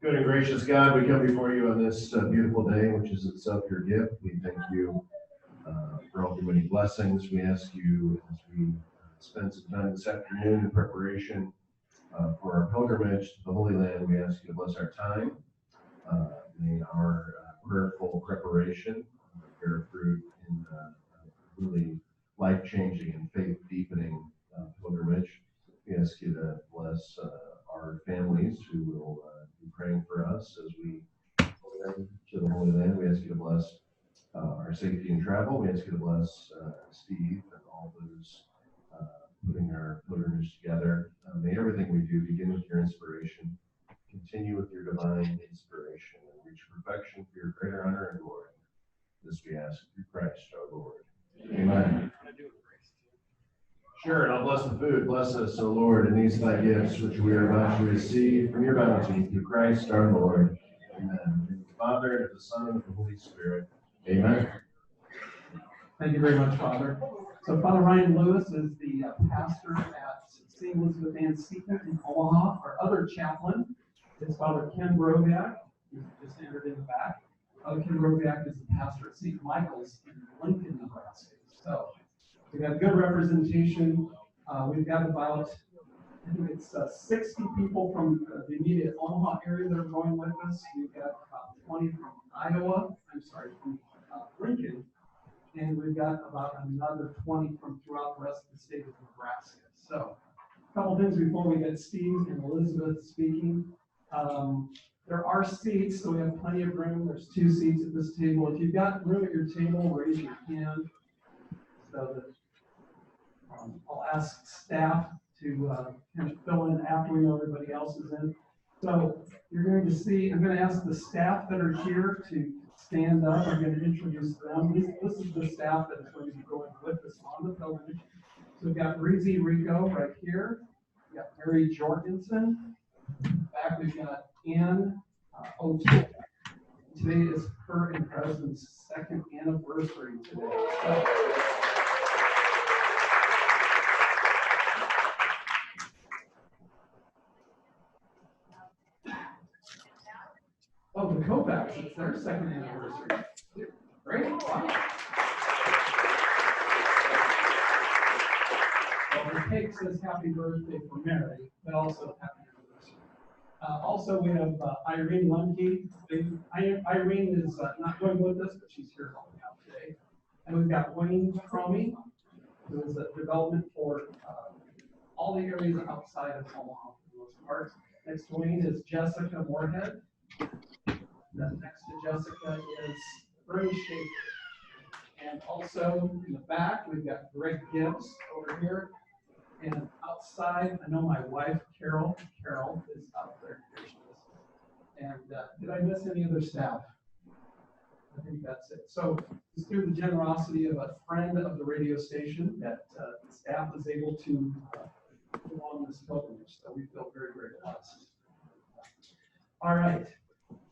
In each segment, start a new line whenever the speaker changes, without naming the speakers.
Good and gracious God, we come before you on this beautiful day, which is itself your gift. We thank you for all the many blessings. We ask you as we spend some time this afternoon in preparation for our pilgrimage to the Holy Land, we ask you to bless our time. May our prayerful preparation bear fruit in really life-changing and faith-deepening pilgrimage. We ask you to bless our families who will be praying for us as we go to the Holy Land. We ask you to bless our safety and travel. We ask you to bless Steve and all those putting our pilgrimage together. May everything we do begin with your inspiration, continue with your divine inspiration, and reach perfection for your greater honor and glory. This we ask through Christ our Lord. Amen. Sure, and I'll bless the food. Bless us, O Lord, in these thy gifts, which we are about to receive from your bounty through Christ our Lord. Amen. In the name of the Father, and of the Son, and of the Holy Spirit. Amen.
Thank you very much, Father. So Father Ryan Lewis is the pastor at St. Elizabeth Ann Seton in Omaha. Our other chaplain is Father Ken Broviak, who just entered in the back. Father Ken Broviak is the pastor at St. Michael's in Lincoln, Nebraska. So we got a good representation. We've got about, I think it's 60 people from the immediate Omaha area that are going with us. We've got about 20 from from Lincoln. And we've got about another 20 from throughout the rest of the state of Nebraska. So a couple things before we get Steve and Elizabeth speaking. There are seats, so we have plenty of room. There's 2 seats at this table. If you've got room at your table, raise your hand so that I'll ask staff to kind of fill in after we know everybody else is in. So you're going to see, I'm going to ask the staff that are here to stand up. I'm going to introduce them. This is the staff that is going to be going with us on the pilgrimage. So we've got Breezy Rico right here. We've got Mary Jorgensen. Back we've got Ann O'Toole. Today is her and President's 2nd anniversary today. So, oh, the Kovacs, it's their 2nd anniversary. Great. Wow. Well, the cake says happy birthday for Mary, but also happy anniversary. Also, we have Irene Lemke. Irene is not going with us, but she's here helping out today. And we've got Wayne Cromie, who is a development for all the areas outside of Omaha for the most part. Next to Wayne is Jessica Moorhead. Then next to Jessica is Bernie Schaefer. And also in the back, we've got Greg Gibbs over here. And outside, I know my wife, Carol is out there. And did I miss any other staff? I think that's it. So it's through the generosity of a friend of the radio station that the staff is able to go on this pilgrimage. So we feel very, very blessed. All right.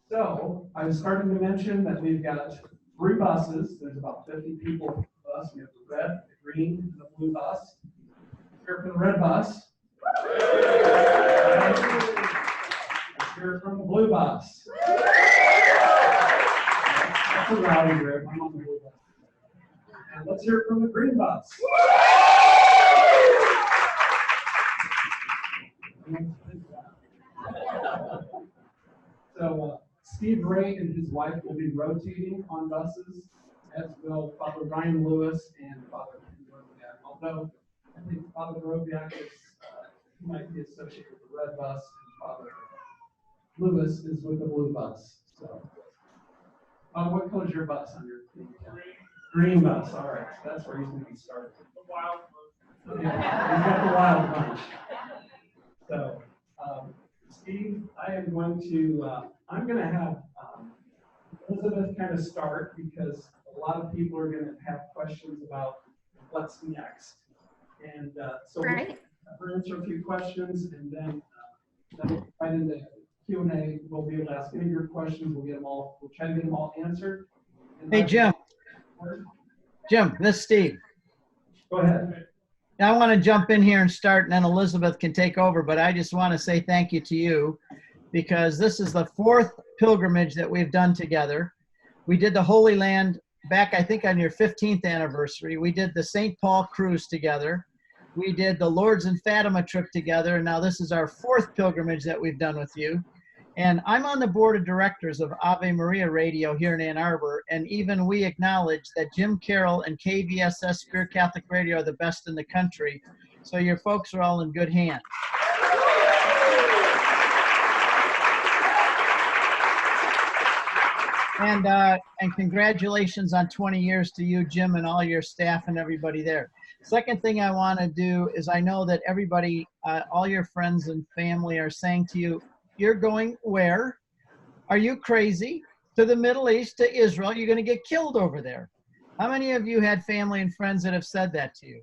So I was starting to mention that we've got 3 buses. There's about 50 people per bus. We have the red, the green, and the blue bus. Here for the red bus. Let's hear from the blue bus. That's a rowdy group. I'm on the blue bus. And let's hear from the green bus. So Steve Ray and his wife will be rotating on buses, as will Father Ryan Lewis and Father Ken Broviak. Although I think Father Broviak is he might be associated with the red bus, and Father Lewis is with the blue bus. So, what color is your bus on your thing? Green bus. All right, so that's where he's going to be starting. The wild bunch. Yeah, he's got the wild bunch. So, Steve, I am going to. I'm going to have Elizabeth kind of start because a lot of people are going to have questions about what's next. And so we'll answer a few questions, and then right into Q&A, we'll be able to ask any of your questions. We'll get them all. We'll try to get them all answered. And
hey, Jim. Jim, this is Steve.
Go ahead.
Now, I want to jump in here and start, and then Elizabeth can take over. But I just want to say thank you to you, because this is the 4th pilgrimage that we've done together. We did the Holy Land back, I think, on your 15th anniversary. We did the St. Paul cruise together. We did the Lourdes and Fatima trip together, and now this is our 4th pilgrimage that we've done with you. And I'm on the board of directors of Ave Maria Radio here in Ann Arbor, and even we acknowledge that Jim Carroll and KVSS Spirit Catholic Radio are the best in the country. So your folks are all in good hands. And congratulations on 20 years to you, Jim, and all your staff and everybody there. Second thing I want to do is, I know that everybody, all your friends and family are saying to you, you're going where? Are you crazy? To the Middle East, to Israel? You're going to get killed over there. How many of you had family and friends that have said that to you?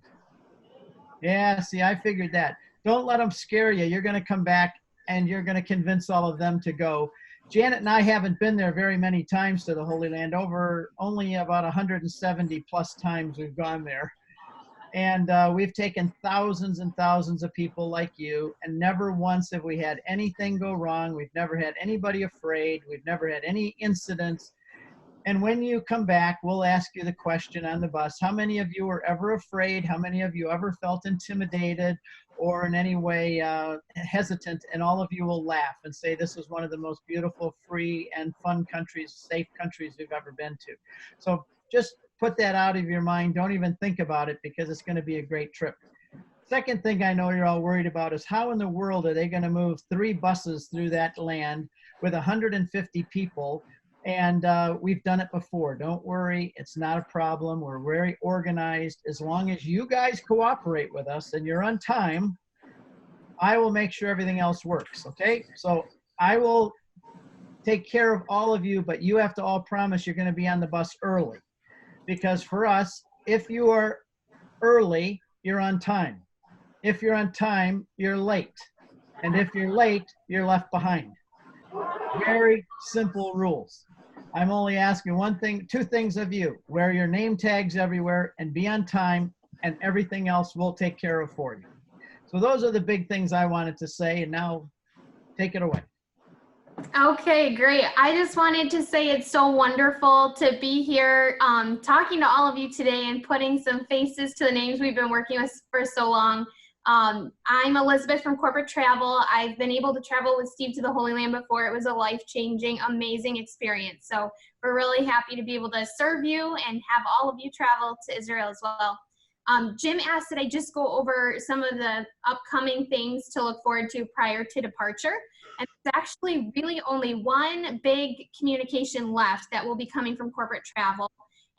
Yeah, see, I figured that. Don't let them scare you. You're going to come back and you're going to convince all of them to go. Janet and I haven't been there very many times to the Holy Land, only about 170 plus times we've gone there. And we've taken thousands and thousands of people like you, and never once have we had anything go wrong. We've never had anybody afraid. We've never had any incidents. And when you come back, we'll ask you the question on the bus, how many of you were ever afraid? How many of you ever felt intimidated or in any way hesitant? And all of you will laugh and say, this is one of the most beautiful, free, and fun countries, safe countries we've ever been to. So just put that out of your mind. Don't even think about it, because it's going to be a great trip. Second thing I know you're all worried about is, how in the world are they going to move 3 buses through that land with 150 people? And we've done it before. Don't worry, it's not a problem. We're very organized. As long as you guys cooperate with us and you're on time, I will make sure everything else works, okay? So I will take care of all of you, but you have to all promise you're going to be on the bus early. Because for us, if you are early, you're on time. If you're on time, you're late. And if you're late, you're left behind. Very simple rules. I'm only asking two things of you. Wear your name tags everywhere and be on time, and everything else we'll take care of for you. So those are the big things I wanted to say, and now take it away.
Okay, great. I just wanted to say it's so wonderful to be here talking to all of you today and putting some faces to the names we've been working with for so long. I'm Elizabeth from Corporate Travel. I've been able to travel with Steve to the Holy Land before. It was a life-changing, amazing experience. So we're really happy to be able to serve you and have all of you travel to Israel as well. Jim asked that I just go over some of the upcoming things to look forward to prior to departure. And there's actually really only one big communication left that will be coming from Corporate Travel,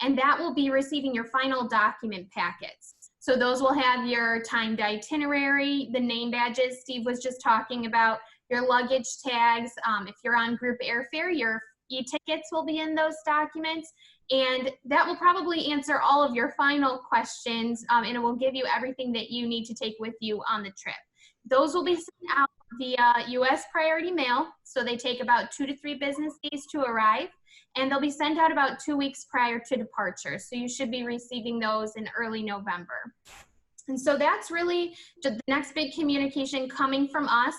and that will be receiving your final document packets. So those will have your timed itinerary, the name badges Steve was just talking about, your luggage tags. If you're on group airfare, your e-tickets will be in those documents. And that will probably answer all of your final questions, and it will give you everything that you need to take with you on the trip. Those will be sent out via U.S. priority mail, so they take about 2 to 3 business days to arrive, and they'll be sent out about 2 weeks prior to departure. So you should be receiving those in early November. And so that's really the next big communication coming from us.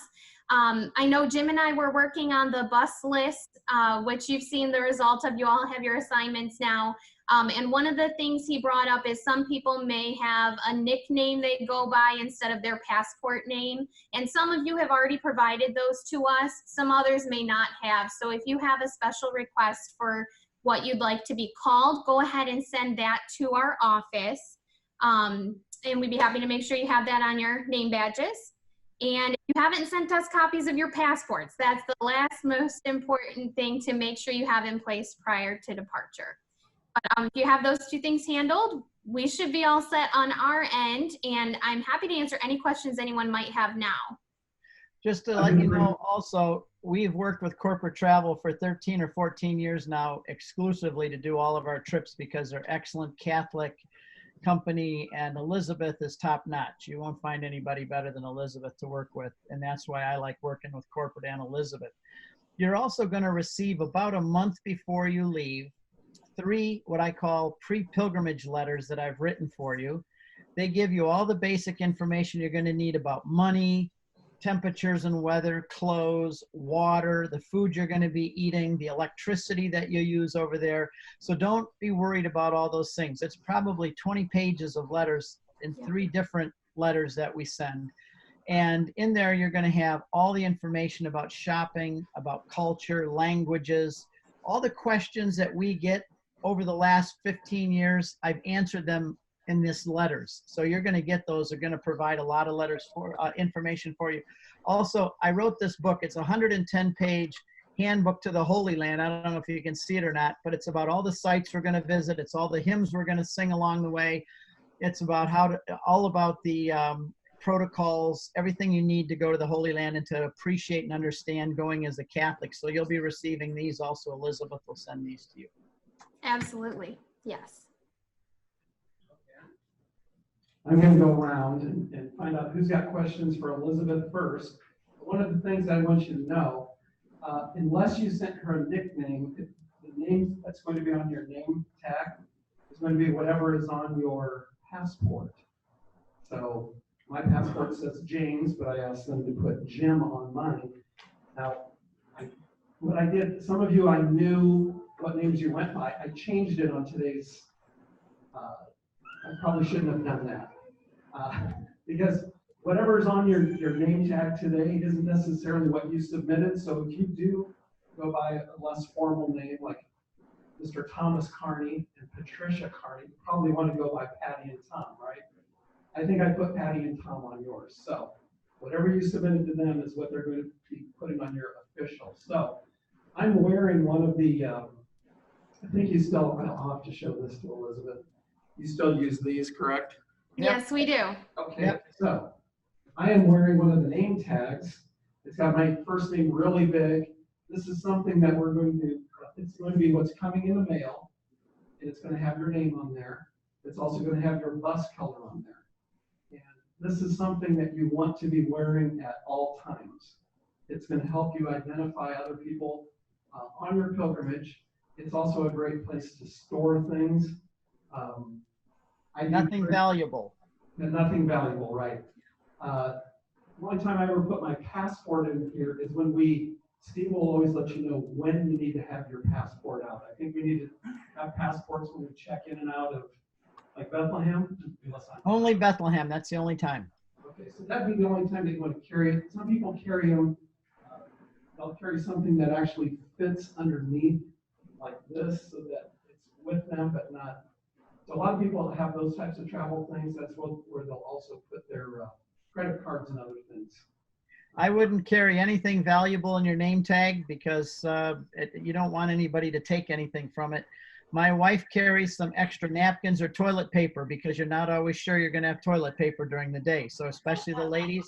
I know Jim and I were working on the bus list, which you've seen the result of. You all have your assignments now. And one of the things he brought up is some people may have a nickname they go by instead of their passport name. And some of you have already provided those to us. Some others may not have. So if you have a special request for what you'd like to be called, go ahead and send that to our office. And we'd be happy to make sure you have that on your name badges. And if you haven't sent us copies of your passports, that's the last most important thing to make sure you have in place prior to departure. But if you have those 2 things handled, we should be all set on our end, and I'm happy to answer any questions anyone might have now.
Just to let you know also, we've worked with Corporate Travel for 13 or 14 years now exclusively to do all of our trips, because they're excellent Catholic company, and Elizabeth is top notch. You won't find anybody better than Elizabeth to work with, and that's why I like working with Corporate and Elizabeth. You're also going to receive about a month before you leave 3 what I call pre-pilgrimage letters that I've written for you. They give you all the basic information you're going to need about money, temperatures and weather, clothes, water, the food you're going to be eating, the electricity that you use over there. So don't be worried about all those things. It's probably 20 pages of letters in 3 different letters that we send. And in there, you're going to have all the information about shopping, about culture, languages, all the questions that we get over the last 15 years. I've answered them in this letters. So you're going to get those. They're going to provide a lot of letters for information for you. Also, I wrote this book. It's a 110-page handbook to the Holy Land. I don't know if you can see it or not, but it's about all the sites we're going to visit. It's all the hymns we're going to sing along the way. It's about all about the protocols, everything you need to go to the Holy Land and to appreciate and understand going as a Catholic. So you'll be receiving these also. Elizabeth will send these to you.
Absolutely. Yes.
I'm going to go around and find out who's got questions for Elizabeth first. One of the things I want you to know, unless you sent her a nickname, the name that's going to be on your name tag is going to be whatever is on your passport. So my passport says James, but I asked them to put Jim on mine. Now, what I did, some of you I knew what names you went by. I changed it on today's, I probably shouldn't have done that. Because whatever is on your name tag today isn't necessarily what you submitted. So if you do go by a less formal name like Mr. Thomas Carney and Patricia Carney, you probably want to go by Patty and Tom, right? I think I put Patty and Tom on yours. So whatever you submitted to them is what they're going to be putting on your official. So I'm wearing one of the, I think you still, I'll have to show this to Elizabeth. You still use these, correct?
Yes, we do.
Okay,
Yep.
So I am wearing one of the name tags. It's got my first name really big. This is something that we're going to, it's going to be what's coming in the mail. And it's going to have your name on there. It's also going to have your bus color on there. And this is something that you want to be wearing at all times. It's going to help you identify other people on your pilgrimage. It's also a great place to store things.
Nothing valuable.
Nothing valuable, right? The only time I ever put my passport in here is when Steve will always let you know when you need to have your passport out. I think we need to have passports when we check in and out of, like, Bethlehem.
Only Bethlehem. That's the only time.
Okay, so that'd be the only time that you want to carry it. Some people carry them, they'll carry something that actually fits underneath like this so that it's with them, but not. So a lot of people have those types of travel things. That's where they'll also put their credit cards and other things.
I wouldn't carry anything valuable in your name tag because you don't want anybody to take anything from it. My wife carries some extra napkins or toilet paper because you're not always sure you're going to have toilet paper during the day. So especially the ladies,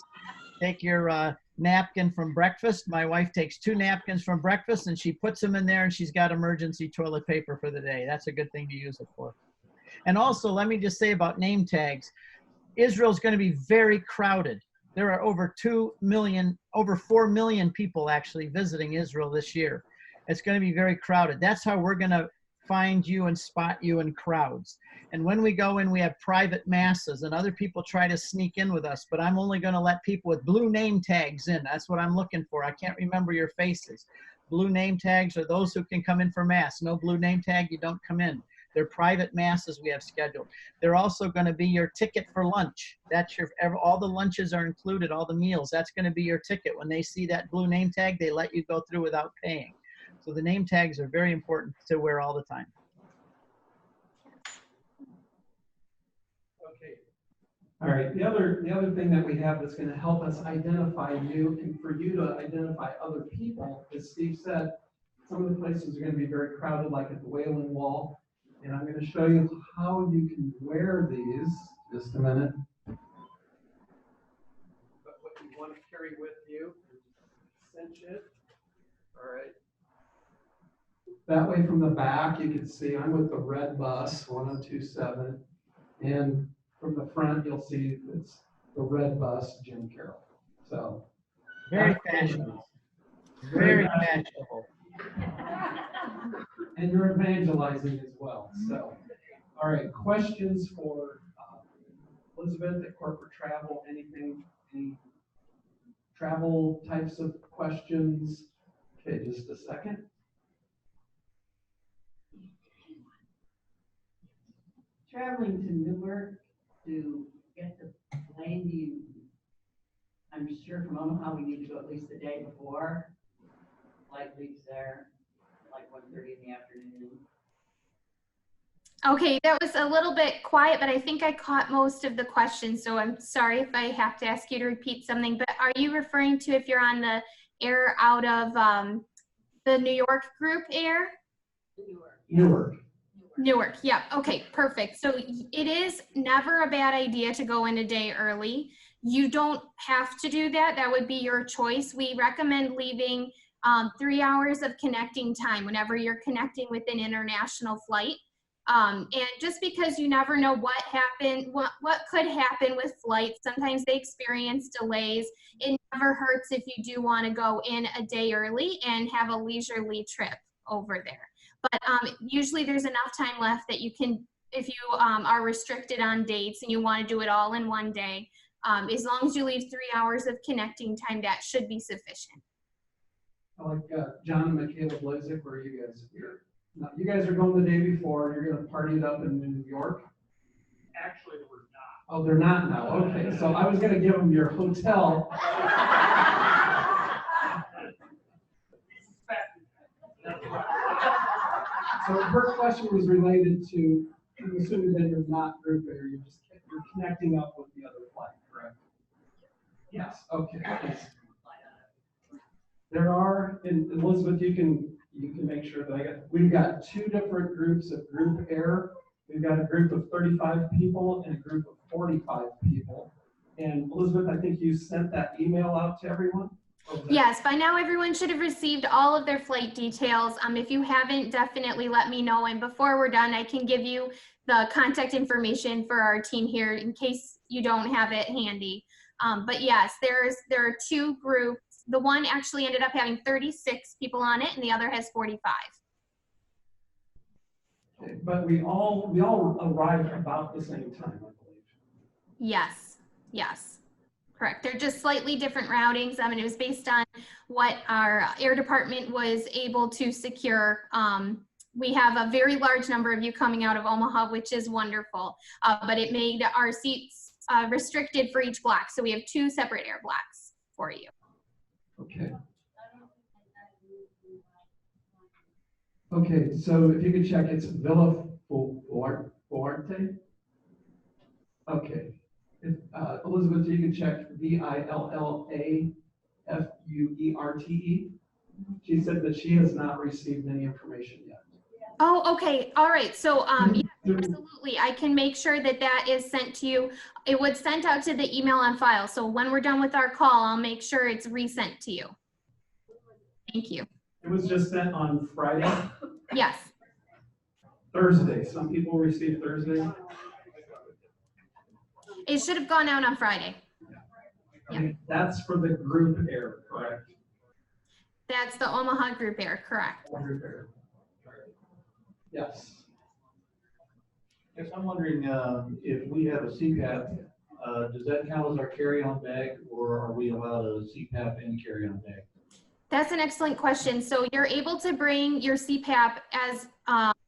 take your napkin from breakfast. My wife takes 2 napkins from breakfast and she puts them in there and she's got emergency toilet paper for the day. That's a good thing to use it for. And also, let me just say about name tags, Israel's going to be very crowded. There are over 4 million people actually visiting Israel this year. It's going to be very crowded. That's how we're going to find you and spot you in crowds. And when we go in, we have private masses and other people try to sneak in with us, but I'm only going to let people with blue name tags in. That's what I'm looking for. I can't remember your faces. Blue name tags are those who can come in for mass. No blue name tag, you don't come in. They're private masses we have scheduled. They're also going to be your ticket for lunch. That's all the lunches are included, all the meals. That's going to be your ticket. When they see that blue name tag, they let you go through without paying. So the name tags are very important to wear all the time.
Okay. All right. The other thing that we have that's going to help us identify you and for you to identify other people, as Steve said, some of the places are going to be very crowded, like at the Wailing Wall. And I'm going to show you how you can wear these. Just a minute. But what you want to carry with you, cinch it. All right. That way from the back, you can see I'm with the red bus, 1027. And from the front, you'll see it's the red bus, Jim Carroll. So
very fashionable. Very fashionable.
And you're evangelizing as well. So, all right, questions for Elizabeth at corporate travel, anything? travel types of questions. Okay, just a second.
Traveling to Newark to get the plane, I'm sure from Omaha, we need to go at least the day before. Flight leaves there, like 1:30 in the afternoon.
Okay, that was a little bit quiet, but I think I caught most of the questions, so I'm sorry if I have to ask you to repeat something. But are you referring to if you're on the air out of the New York group air?
Newark.
Newark, yeah, okay, perfect. So it is never a bad idea to go in a day early. You don't have to do that. That would be your choice. We recommend leaving 3 hours of connecting time whenever you're connecting with an international flight. And just because you never know what could happen with flights, sometimes they experience delays. It never hurts if you do want to go in a day early and have a leisurely trip over there. But usually there's enough time left that you can, if you are restricted on dates and you want to do it all in one day, as long as you leave 3 hours of connecting time, that should be sufficient.
I like John and Michaela Blazik, where are you guys here? Now, you guys are going the day before, you're going to party it up in New York?
Actually, we're not.
Oh, they're not now. Okay, so I was going to give them your hotel. So her question was related to, I'm assuming that you're not group air, you're connecting up with the other flight, correct? Yes, okay. There are, and Elizabeth, you can make sure that we've got 2 different groups of group air. We've got a group of 35 people and a group of 45 people. And Elizabeth, I think you sent that email out to everyone?
Yes, by now everyone should have received all of their flight details. If you haven't, definitely let me know. And before we're done, I can give you the contact information for our team here in case you don't have it handy. But yes, there are 2 groups. The one actually ended up having 36 people on it, and the other has 45.
Okay, but we all arrived about the same time, I believe. Yes,
correct. They're just slightly different routings. It was based on what our air department was able to secure. We have a very large number of you coming out of Omaha, which is wonderful, but it made our seats restricted for each block. So we have 2 separate air blocks for you.
Okay. Okay, so if you could check, it's Villa Fuerte. Okay. Elizabeth, you can check VILLAFUERTE. She said that she has not received any information yet.
Oh, okay. All right. So, yeah, absolutely. I can make sure that that is sent to you. It was sent out to the email on file. So when we're done with our call, I'll make sure it's resent to you. Thank you.
It was just sent on Friday?
Yes.
Thursday. Some people receive Thursday.
It should have gone out on Friday.
Yeah. That's for the group air, correct?
That's the Omaha group air, correct.
Group air. Yes.
Yes, I'm wondering if we have a CPAP, does that count as our carry-on bag, or are we allowed a CPAP and carry-on bag?
That's an excellent question. So you're able to bring your CPAP as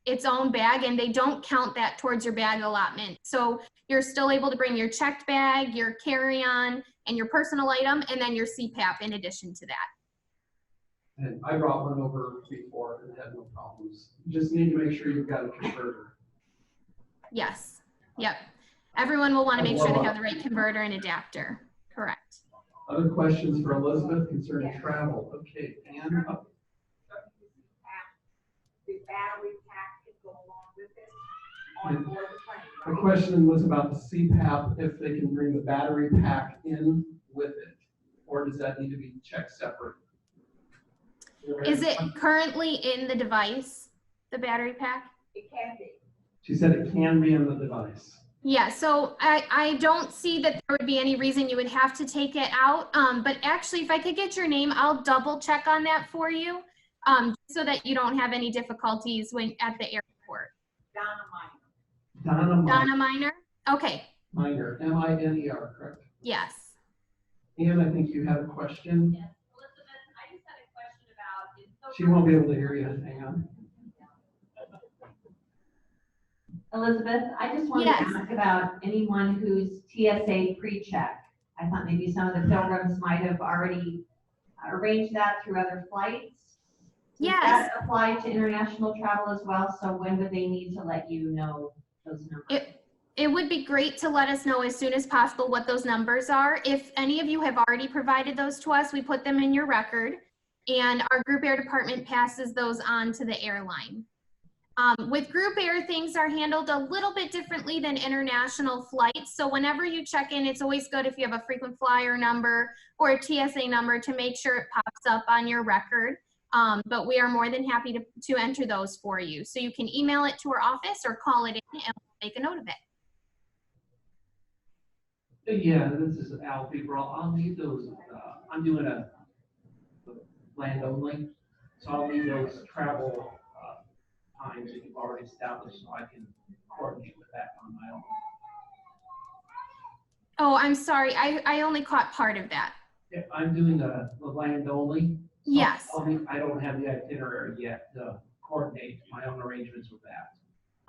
its own bag, and they don't count that towards your bag allotment. So you're still able to bring your checked bag, your carry-on, and your personal item, and then your CPAP in addition to that.
And I brought one over before and had no problems. You just need to make sure you've got a converter.
Yes. Yep. Everyone will want to make sure they have the right converter and adapter. Correct.
Other questions for Elizabeth concerning travel? Okay, Anne.
The battery pack can go along with it on board the plane,
The
right?
question was about the CPAP, if they can bring the battery pack in with it, or does that need to be checked separate?
Is it currently in the device, the battery pack?
It can be.
She said it can be in the device.
Yeah, so I don't see that there would be any reason you would have to take it out. But actually, if I could get your name, I'll double check on that for you so that you don't have any difficulties when at the airport.
Donna Minor.
Donna
Donna Miner? Okay.
Miner, M-I-N-E-R, correct?
Yes.
Ann, I think you had a question.
Yes, Elizabeth, I just had a question about.
She won't be able to hear you. Hang on.
Elizabeth, I just wanted
Yes.
to ask about anyone who's TSA Precheck. I thought maybe some of the pilgrims might have already arranged that through other flights. Does
Yes.
that apply to international travel as well? So when would they need to let you know those numbers?
It would be great to let us know as soon as possible what those numbers are. If any of you have already provided those to us, we put them in your record, and our group air department passes those on to the airline. With group air, things are handled a little bit differently than international flights. So whenever you check in, it's always good if you have a frequent flyer number or a TSA number to make sure it pops up on your record. But we are more than happy to enter those for you. So you can email it to our office or call it in and we'll make a note of it.
Yeah, this is Al Febrel. I'll need those. I'm doing a land only, so I'll need those travel times that you've already established so I can coordinate with that on my own.
Oh, I'm sorry. I only caught part of that.
Yeah, I'm doing the land only.
Yes.
I don't have the itinerary yet to coordinate my own arrangements with that.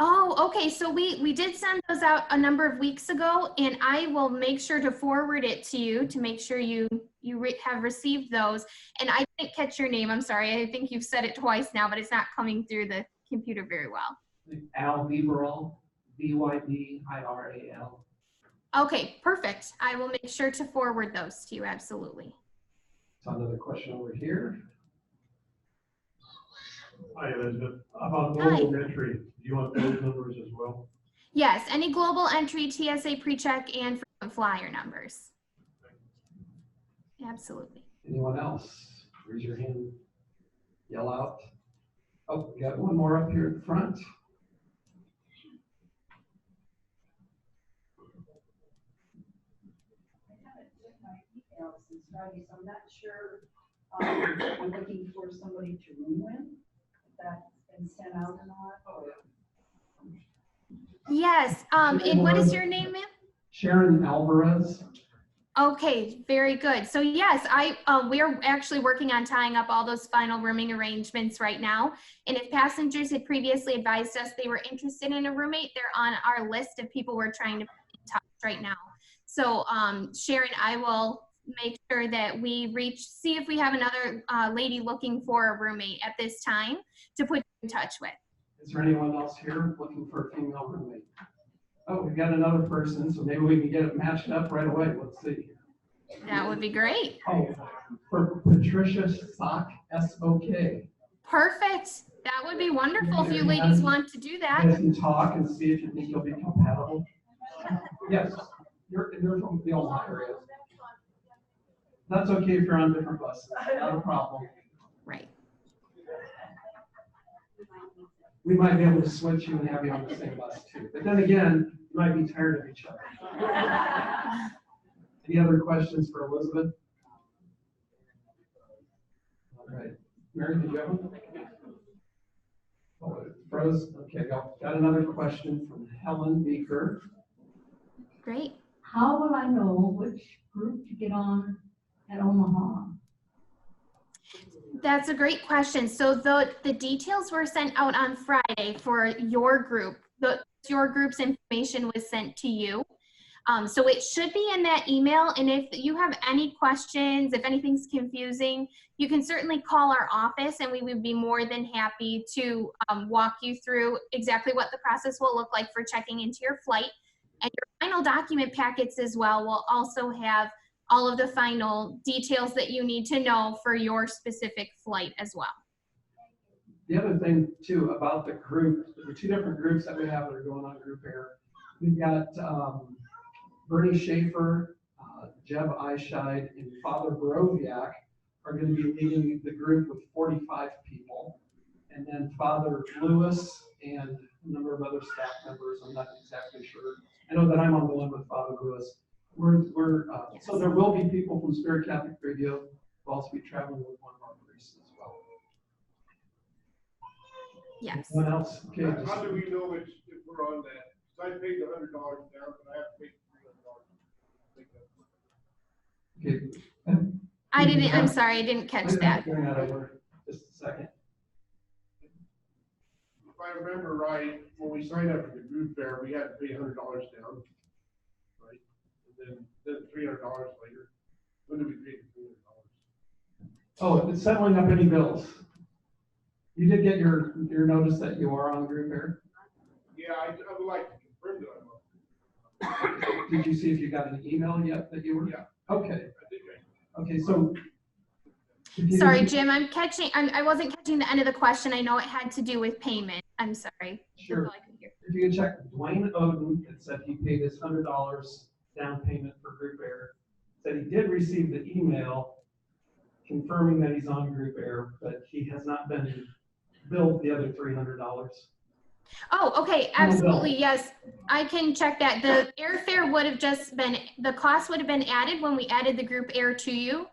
Oh, okay. So we did send those out a number of weeks ago, and I will make sure to forward it to you to make sure you have received those. And I didn't catch your name. I'm sorry. I think you've said it twice now, but it's not coming through the computer very well.
Al Vyberl, Vybiral.
Okay, perfect. I will make sure to forward those to you. Absolutely.
So another question over here.
Hi, Elizabeth. About global entry, do you want those numbers as well?
Yes, any global entry, TSA Precheck, and frequent flyer numbers. Absolutely.
Anyone else? Raise your hand. Yell out. Oh, we got one more up here at the front.
Emails since Friday, so I'm not sure, I'm looking for somebody to room with, if that's been sent out or not.
Yes. And what is your name, ma'am?
Sharon Alvarez.
Okay, very good. So yes, we are actually working on tying up all those final rooming arrangements right now. And if passengers had previously advised us they were interested in a roommate, they're on our list of people we're trying to put in touch right now. So Sharon, I will make sure that we see if we have another lady looking for a roommate at this time to put you in touch with.
Is there anyone else here looking for a female roommate? Oh, we've got another person, so maybe we can get it matched up right away. Let's see.
That would be great.
Oh, for Patricia Sock, S-O-K.
Perfect. That would be wonderful if you
Yeah.
ladies want to do that.
You guys can talk and see if you think you'll be compatible. Yes, you're from the Omaha area. That's okay if you're on different buses, not a problem.
Right.
We might be able to switch you and have you on the same bus too. But then again, you might be tired of each other. Any other questions for Elizabeth? All right. Mary, did you have one? Oh, it froze. Okay, got another question from Helen Beaker.
Great.
How will I know which group to get on at Omaha?
That's a great question. So the details were sent out on Friday for your group. Your group's information was sent to you. So it should be in that email. And if you have any questions, if anything's confusing, you can certainly call our office and we would be more than happy to walk you through exactly what the process will look like for checking into your flight. And your final document packets as well will also have all of the final details that you need to know for your specific flight as well.
The other thing too about the group, there are two different groups that we have that are going on group air. We've got Bernie Schaefer, Jeb Eischeid, and Father Borowiak are going to be leading the group with 45 people. And then Father Lewis and a number of other staff members, I'm not exactly sure. I know that I'm on the one with Father Lewis.
Yes.
So there will be people from Spirit Catholic Radio who will also be traveling with one of our priests as well.
Yes.
Anyone else? Okay.
How do we know if we're on that? Because I paid the $100 down, but I have to pay $300.
Okay.
I'm sorry, I didn't catch that.
Bring that over just a second.
If I remember right, when we signed up for the group fair, we had to pay $100 down, right? And then $300 later. When did we pay the $300?
Oh, it's settling up any bills. You did get your notice that you are on group air?
Yeah, I would like to confirm that I'm on.
Did you see if you got an email yet that you were?
Yeah.
Okay,
I think I.
okay, so. if you-
Sorry, Jim, I wasn't catching the end of the question. I know it had to do with payment. I'm sorry.
Sure.
That's all I could hear.
If you could check Dwayne Oden, it said he paid his $100 down payment for group air. Said he did receive the email confirming that he's on group air, but he has not been billed the other $300.
Oh, okay, absolutely, yes. I can check that. The airfare would have just been, the cost would have been added when we added the group air to you.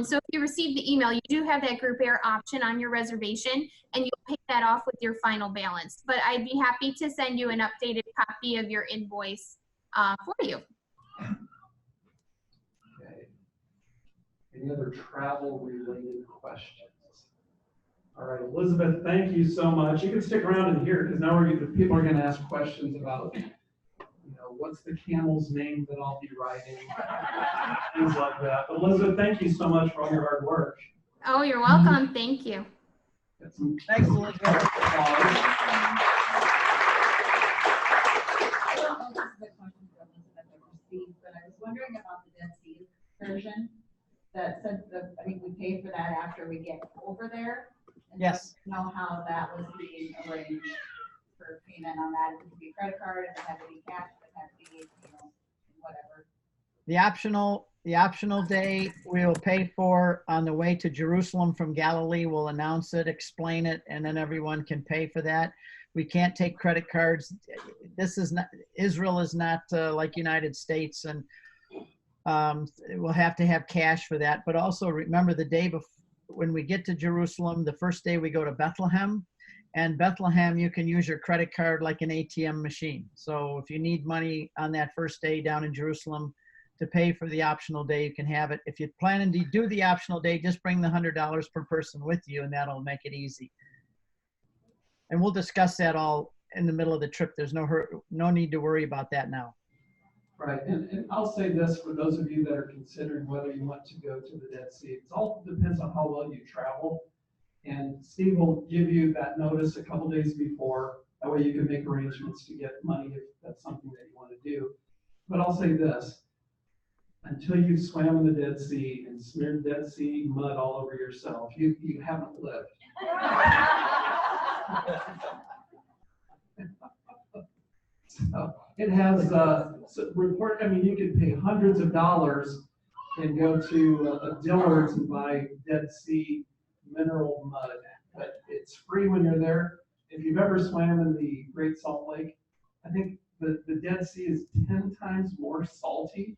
So if you receive the email, you do have that group air option on your reservation, and you'll pay that off with your final balance. But I'd be happy to send you an updated copy of your invoice for you.
Okay. Any other travel related questions? All right, Elizabeth, thank you so much. You can stick around in here because now people are going to ask questions about, what's the camel's name that I'll be riding, things like that. Elizabeth, thank you so much for all your hard work.
Oh, you're welcome. Thank you.
Thanks, Elizabeth.
I don't know if this is a question that Elizabeth had received, but I was wondering about the Dead Sea version that said that I think we pay for that after we get over there. And
Yes.
I don't know how that was being arranged for payment on that. If it could be credit card, if it had to be cash, if it had to be, whatever.
The optional day we will pay for on the way to Jerusalem from Galilee. We'll announce it, explain it, and then everyone can pay for that. We can't take credit cards. Israel is not like United States, and we'll have to have cash for that. But also remember the day before, when we get to Jerusalem, the first day we go to Bethlehem. And Bethlehem, you can use your credit card like an ATM machine. So if you need money on that first day down in Jerusalem to pay for the optional day, you can have it. If you're planning to do the optional day, just bring the $100 per person with you, and that'll make it easy. And we'll discuss that all in the middle of the trip. There's no need to worry about that now.
Right, and I'll say this for those of you that are considering whether you want to go to the Dead Sea. It all depends on how well you travel. And Steve will give you that notice a couple days before. That way you can make arrangements to get money if that's something that you want to do. But I'll say this, until you've swam in the Dead Sea and smeared Dead Sea mud all over yourself, you haven't lived. So it has you could pay hundreds of dollars and go to a Dillard's and buy Dead Sea mineral mud, but it's free when you're there. If you've ever swam in the Great Salt Lake, I think the Dead Sea is 10 times more salty.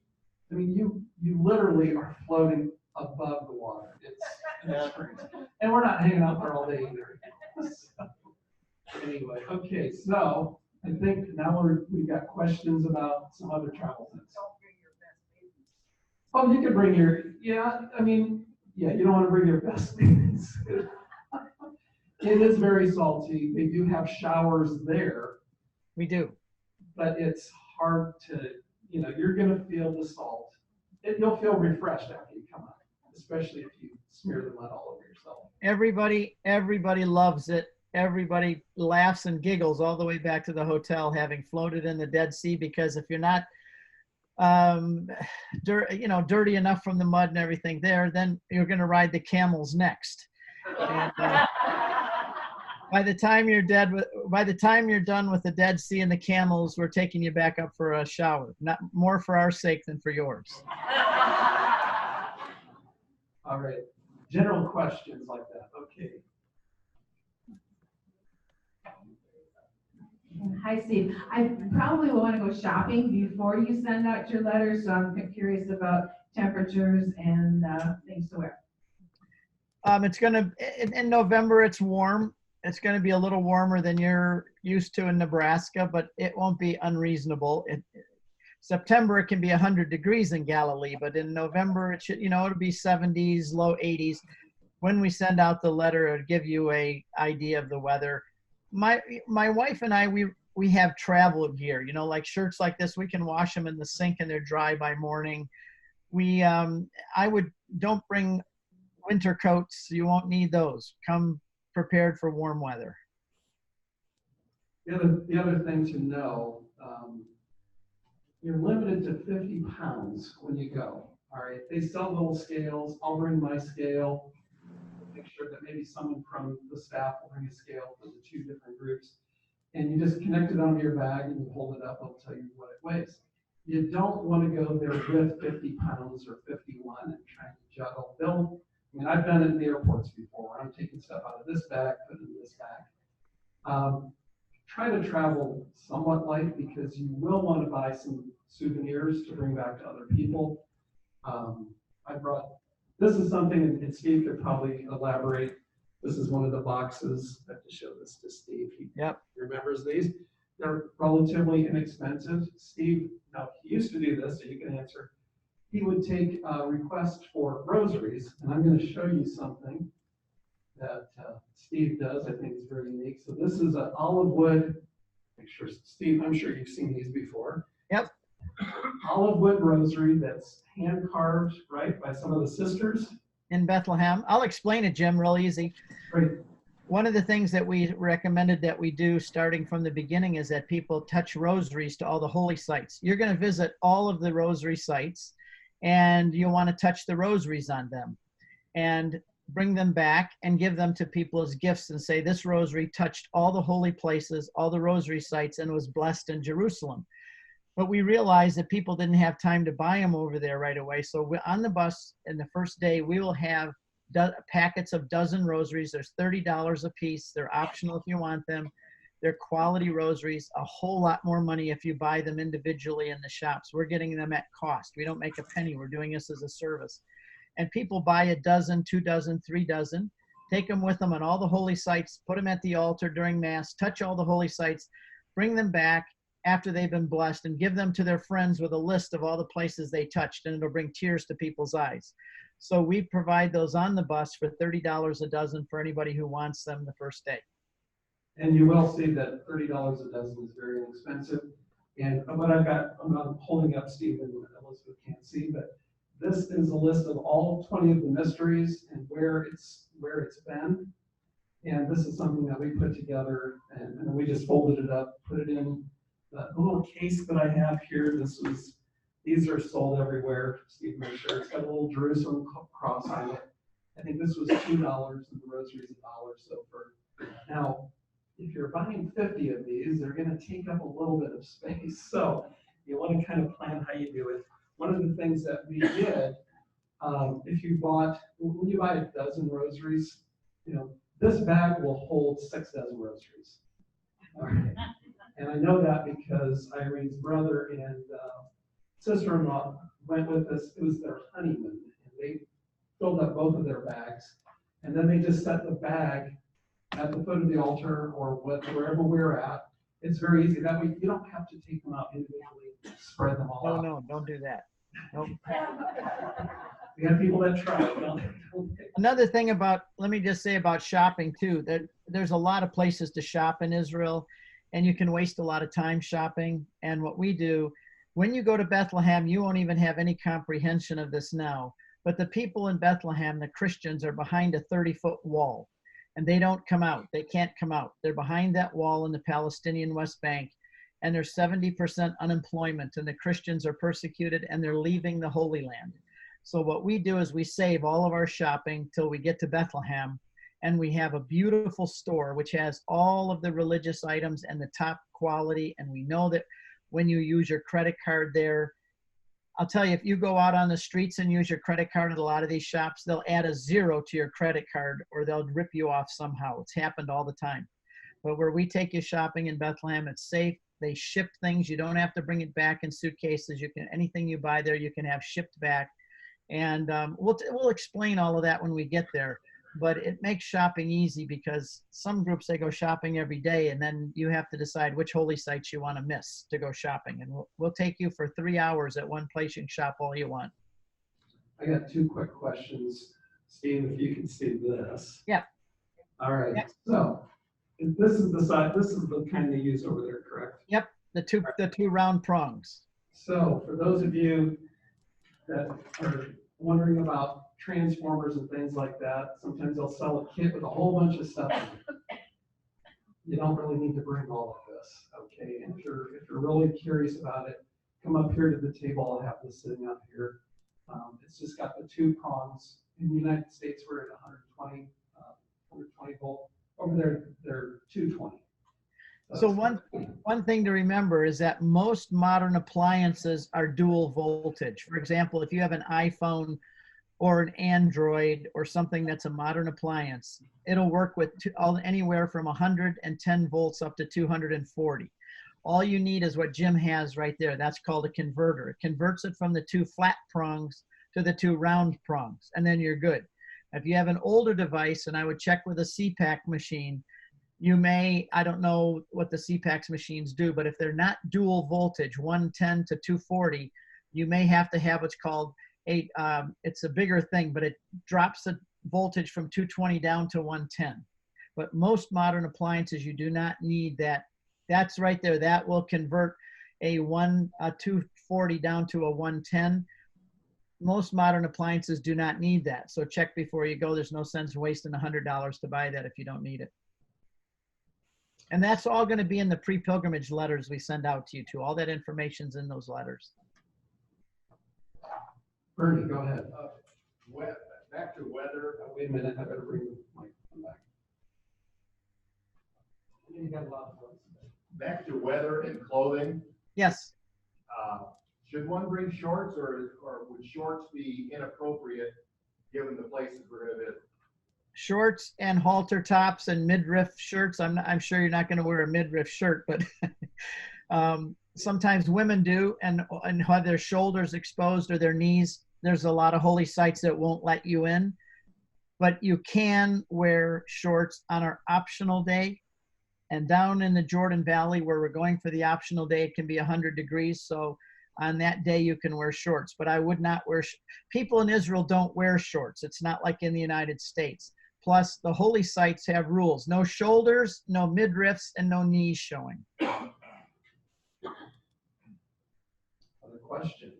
I mean, you literally are floating above the water. It's crazy. And we're not hanging out there all day either. So, anyway, okay, so I think now we've got questions about some other travel things. Oh, you could bring you don't want to bring your best things. It is very salty. They do have showers there.
We do.
But it's hard to, you're going to feel the salt. You'll feel refreshed after you come out, especially if you smear the mud all over yourself.
Everybody loves it. Everybody laughs and giggles all the way back to the hotel having floated in the Dead Sea, because if you're not dirty enough from the mud and everything there, then you're going to ride the camels next. And, by the time you're done with the Dead Sea and the camels, we're taking you back up for a shower. Not more for our sake than for yours.
All right. General questions like that. Okay.
Hi, Steve. I probably will want to go shopping before you send out your letters, so I'm curious about temperatures and things to wear.
It's going to, in November, it's warm. It's going to be a little warmer than you're used to in Nebraska, but it won't be unreasonable. September, it can be 100 degrees in Galilee, but in November, it should, it'll be 70s, low 80s. When we send out the letter, it'll give you a idea of the weather. My wife and I, we have travel gear, like shirts like this, we can wash them in the sink and they're dry by morning. Don't bring winter coats. You won't need those. Come prepared for warm weather.
The other thing to know, you're limited to 50 pounds when you go. All right, they sell little scales. I'll bring my scale. Make sure that maybe someone from the staff will bring a scale for the 2 different groups. And you just connect it onto your bag and you hold it up. It'll tell you what it weighs. You don't want to go there with 50 pounds or 51 and trying to juggle. I've been in the airports before where I'm taking stuff out of this bag, put it in this bag. Try to travel somewhat light because you will want to buy some souvenirs to bring back to other people. This is something, and Steve could probably elaborate. This is one of the boxes. I have to show this to Steve. He remembers these. They're relatively inexpensive. Steve, now he used to do this, so you can answer. He would take a request for rosaries, and I'm going to show you something that Steve does. I think is very unique. So this is an olive wood. Make sure, Steve, I'm sure you've seen these before.
Yep.
Olive wood rosary that's hand carved, right, by some of the sisters
in Bethlehem. I'll explain it, Jim, real easy.
Great.
One of the things that we recommended that we do starting from the beginning is that people touch rosaries to all the holy sites. You're going to visit all of the rosary sites, and you'll want to touch the rosaries on them and bring them back and give them to people as gifts and say, this rosary touched all the holy places, all the rosary sites, and was blessed in Jerusalem. But we realized that people didn't have time to buy them over there right away. So on the bus, in the first day, we will have packets of dozen rosaries. There's $30 a piece. They're optional if you want them. They're quality rosaries, a whole lot more money if you buy them individually in the shops. We're getting them at cost. We don't make a penny. We're doing this as a service. And people buy a dozen, 2 dozen, 3 dozen, take them with them on all the holy sites, put them at the altar during Mass, touch all the holy sites, bring them back after they've been blessed, and give them to their friends with a list of all the places they touched, and it'll bring tears to people's eyes. So we provide those on the bus for $30 a dozen for anybody who wants them the first day.
And you will see that $30 a dozen is very inexpensive. And what I've got, I'm not holding up, Steve and Elizabeth can't see, but this is a list of all 20 of the mysteries and where it's been. And this is something that we put together, and we just folded it up, put it in the little case that I have here. These are sold everywhere. Steve made sure it's got a little Jerusalem cross on it. I think this was $2 and the rosary is $1. So now, if you're buying 50 of these, they're going to take up a little bit of space. So you want to kind of plan how you do it. One of the things that we did, when you buy a dozen rosaries, this bag will hold 6 dozen rosaries. All right. And I know that because Irene's brother and sister-in-law went with us. It was their honeymoon, and they filled up both of their bags, and then they just set the bag at the foot of the altar or wherever we're at. It's very easy. That way you don't have to take them out individually, spread them all out.
No, don't do that. Nope.
We have people that try.
Another thing let me just say about shopping too, that there's a lot of places to shop in Israel, and you can waste a lot of time shopping. And what we do, when you go to Bethlehem, you won't even have any comprehension of this now, but the people in Bethlehem, the Christians, are behind a 30-foot wall, and they don't come out. They can't come out. They're behind that wall in the Palestinian West Bank, and there's 70% unemployment, and the Christians are persecuted, and they're leaving the Holy Land. So what we do is we save all of our shopping till we get to Bethlehem, and we have a beautiful store which has all of the religious items and the top quality, and we know that when you use your credit card there, I'll tell you, if you go out on the streets and use your credit card at a lot of these shops, they'll add a 0 to your credit card, or they'll rip you off somehow. It's happened all the time. But where we take you shopping in Bethlehem, it's safe. They ship things. You don't have to bring it back in suitcases. Anything you buy there, you can have shipped back. And we'll explain all of that when we get there. but it makes shopping easy because some groups, they go shopping every day, and then you have to decide which holy sites you want to miss to go shopping. And we'll take you for 3 hours at one place. You can shop all you want.
I got two quick questions. Steve, if you can see this.
Yeah.
All right,
Yep.
so this is the side, this is the kind they use over there, correct?
Yep, the two round prongs.
So for those of you that are wondering about transformers and things like that, sometimes they'll sell a kit with a whole bunch of stuff in it. You don't really need to bring all of this, okay? And if you're really curious about it, come up here to the table. I'll have this sitting up here. It's just got the two prongs. In the United States, we're at 120 volt. Over there, they're 220.
So one thing to remember is that most modern appliances are dual voltage. For example, if you have an iPhone or an Android or something that's a modern appliance, it'll work with anywhere from 110 volts up to 240. All you need is what Jim has right there. That's called a converter. It converts it from the two flat prongs to the two round prongs, and then you're good. If you have an older device, and I would check with a CPAC machine, you may, I don't know what the CPAC machines do, but if they're not dual voltage, 110 to 240, you may have to have what's called it's a bigger thing, but it drops the voltage from 220 down to 110. But most modern appliances, you do not need that. That's right there. That will convert a 240 down to a 110. Most modern appliances do not need that. So check before you go. There's no sense in wasting $100 to buy that if you don't need it. And that's all going to be in the pre-pilgrimage letters we send out to you too. All that information's in those letters.
Bernie, go ahead.
Back to weather.
Wait a minute, I better bring the microphone back. You got a lot of those.
Back to weather and clothing.
Yes.
Should one bring shorts, or would shorts be inappropriate given the places we're going to visit?
Shorts and halter tops and midriff shirts. I'm sure you're not going to wear a midriff shirt, but sometimes women do, and have their shoulders exposed or their knees. There's a lot of holy sites that won't let you in, but you can wear shorts on our optional day. And down in the Jordan Valley where we're going for the optional day, it can be 100 degrees. So on that day you can wear shorts, but I would not wear, people in Israel don't wear shorts. It's not like in the United States. Plus the holy sites have rules: no shoulders, no midriffs, and no knees showing.
Other questions?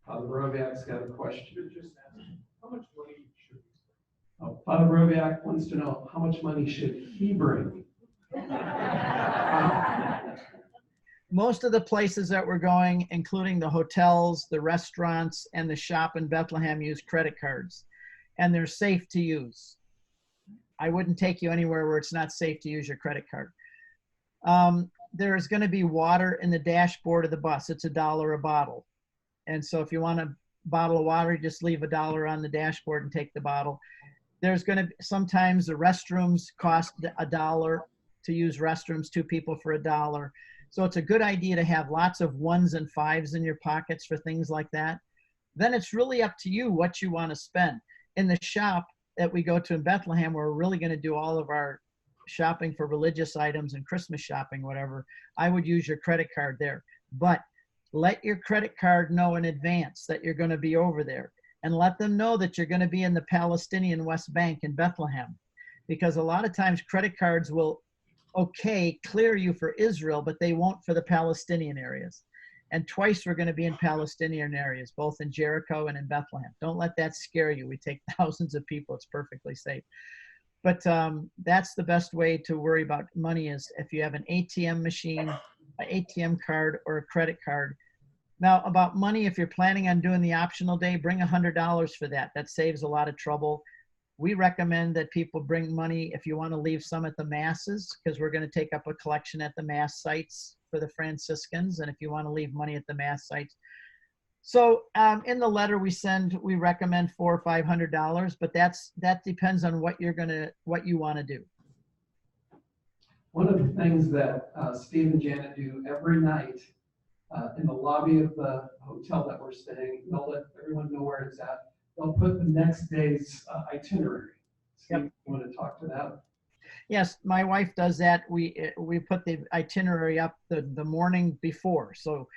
Father Broviak's got a question.
How much money should we
Oh, Father Broviak wants to know how much money should he bring?
Most of the places that we're going, including the hotels, the restaurants, and the shop in Bethlehem, use credit cards, and they're safe to use. I wouldn't take you anywhere where it's not safe to use your credit card. There is going to be water in the dashboard of the bus. It's $1 a bottle. And so if you want a bottle of water, you just leave $1 on the dashboard and take the bottle. There's going to be, sometimes the restrooms cost $1 to use restrooms, 2 people for $1. So it's a good idea to have lots of 1s and 5s in your pockets for things like that. Then it's really up to you what you want to spend. In the shop that we go to in Bethlehem, we're really going to do all of our shopping for religious items and Christmas shopping, whatever. I would use your credit card there. But let your credit card know in advance that you're going to be over there, and let them know that you're going to be in the Palestinian West Bank in Bethlehem, because a lot of times credit cards will clear you for Israel, but they won't for the Palestinian areas. And twice we're going to be in Palestinian areas, both in Jericho and in Bethlehem. Don't let that scare you. We take thousands of people. It's perfectly safe. But that's the best way to worry about money, is if you have an ATM machine, an ATM card, or a credit card. Now, about money, if you're planning on doing the optional day, bring $100 for that. That saves a lot of trouble. We recommend that people bring money if you want to leave some at the masses, because we're going to take up a collection at the mass sites for the Franciscans, and if you want to leave money at the mass sites. So in the letter we send, we recommend $400 or $500, but that depends on what you want to do.
One of the things that Steve and Janet do every night in the lobby of the hotel that we're staying, they'll let everyone know where it's at. they'll put the next day's itinerary. Steve,
Yep.
you want to talk to that?
Yes, my wife does that. We put the itinerary up the morning before. So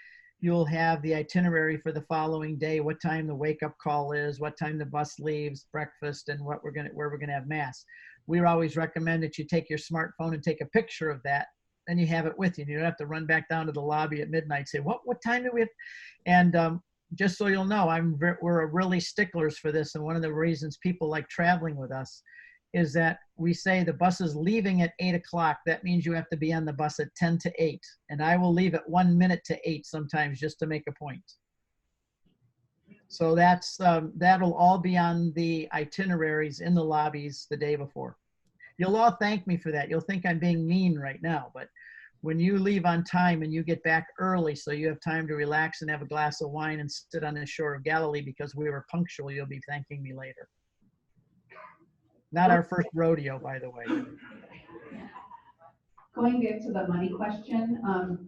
you'll have the itinerary for the following day, what time the wake up call is, what time the bus leaves, breakfast, and where we're gonna have mass. We always recommend that you take your smartphone and take a picture of that, and you have it with you. You don't have to run back down to the lobby at midnight and say, what time do we have? And just so you'll know, we're really sticklers for this. And one of the reasons people like traveling with us is that we say the bus is leaving at 8 o'clock. That means you have to be on the bus at 10 to 8. And I will leave at 1 minute to 8 sometimes just to make a point. So that'll all be on the itineraries in the lobbies the day before. You'll all thank me for that. You'll think I'm being mean right now, but when you leave on time and you get back early so you have time to relax and have a glass of wine and sit on the shore of Galilee because we were punctual, you'll be thanking me later. Not our first rodeo, by the way.
Going back to the money question,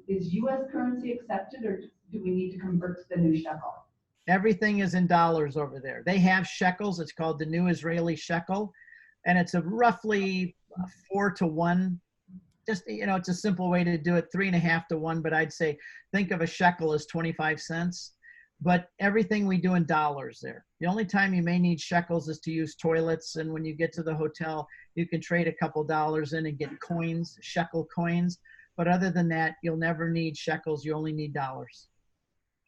is US currency accepted or do we need to convert to the new shekel?
Everything is in dollars over there. They have shekels. It's called the new Israeli shekel. And it's a roughly 4 to 1. Just, it's a simple way to do it, 3.5 to 1. But I'd say, think of a shekel as 25 cents. But everything we do in dollars there. The only time you may need shekels is to use toilets. And when you get to the hotel, you can trade a couple dollars in and get coins, shekel coins. But other than that, you'll never need shekels. You only need dollars.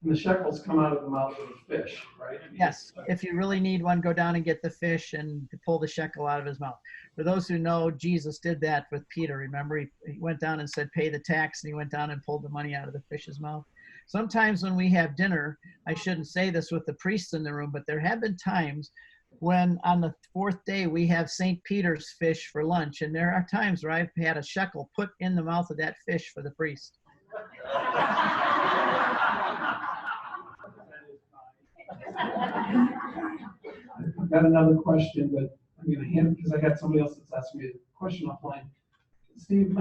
And the shekels come out of the mouth of the fish, right?
Yes. If you really need one, go down and get the fish and pull the shekel out of his mouth. For those who know, Jesus did that with Peter. Remember, he went down and said, pay the tax. And he went down and pulled the money out of the fish's mouth. Sometimes when we have dinner, I shouldn't say this with the priests in the room, but there have been times when on the 4th day we have St. Peter's fish for lunch. And there are times where I've had a shekel put in the mouth of that fish for the priest.
I've got another question, but I'm going to hand it because I got somebody else that's asking me a question offline. Steve,